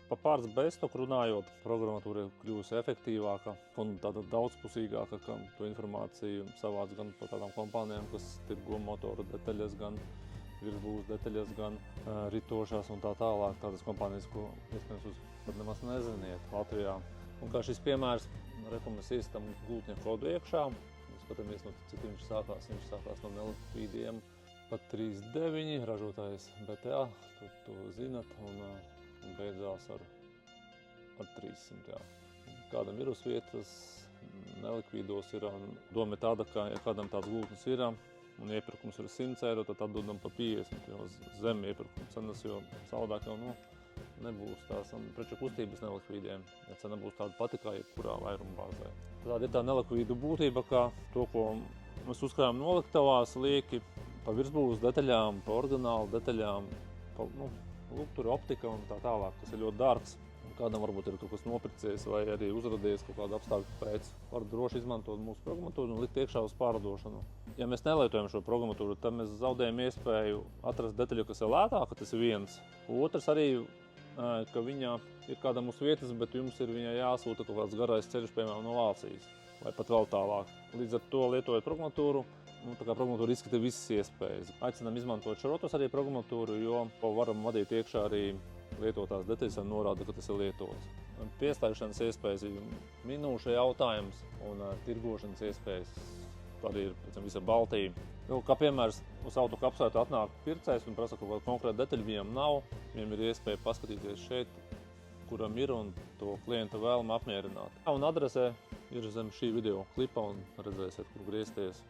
Par pāris bezstoku runājot, programmatūra ir kļuvusi efektīvāka un tāda daudzpusīgāka, ka to informāciju savāc gan par tādām kompānijām, kas tirgo motoru detaļas, gan virsbūves detaļas, gan ritošās un tā tālāk. Tādas kompānijas, ko iespējams jūs pat nemaz neziniet Latvijā. Un kā šis piemērs, mēs iestam gultņa kodu iekšā. Mēs skatāmies, no cik viņš sākās no nelikvīdiem pat 3.9, ražotājs BTA, to zinat, un beidzās ar 300. Jā. Kādam ir uz vietas, nelikvīdos ir, doma ir tāda, ka ja kādam tāds gultnis ir, un iepirkums ir 100 eiro, tad atdodam pa 50, jo zem iepirkuma cenas, jo savādāk jau nebūs tās preču kustības nelikvīdiem, ja cena būs tāda pati kā jebkurā vairumbāzē. Tāda ir tā nelikvīdu būtība, ka to, ko mēs uzkrājam noliktavās, lieki pa virsbūves detaļām, pa orgānālu detaļām, pa luktura optika un tā tālāk, kas ir ļoti dārgs. Kādam varbūt ir kaut kas nopircies vai arī uzradies kaut kāda apstākļa pēc. Var droši izmantot mūsu programmatūru un likt iekšā uz pārdošanu. Ja mēs nelietojam šo programmatūru, tad mēs zaudējam iespēju atrast detaļu, kas ir lētāka, tas ir viens. Otrs arī, ka viņa ir kādam uz vietas, bet jums ir viņai jāsūta kaut kāds garais ceļš, piemēram, no Vācijas vai pat vēl tālāk. Līdz ar to lietojot programmatūru, tā kā programmatūra izskata visas iespējas. Aicinām izmantot šrotos arī programmatūru, jo varam vadīt iekšā arī lietotās detaļas un norāda, ka tas ir lietots. Pieslēgšanas iespējas ir minūšu jautājums un tirgošanas iespējas arī ir visa Baltija. Kā piemērs, uz autokapsētu atnāk pircējs un prasa kaut kādu konkrētu detaļu, viņam nav. Viņam ir iespēja paskatīties šeit, kuram ir un to klienta vēlmu apmierināt. Un adrese ir zem šī video klipa un redzēsiet, kur griezties.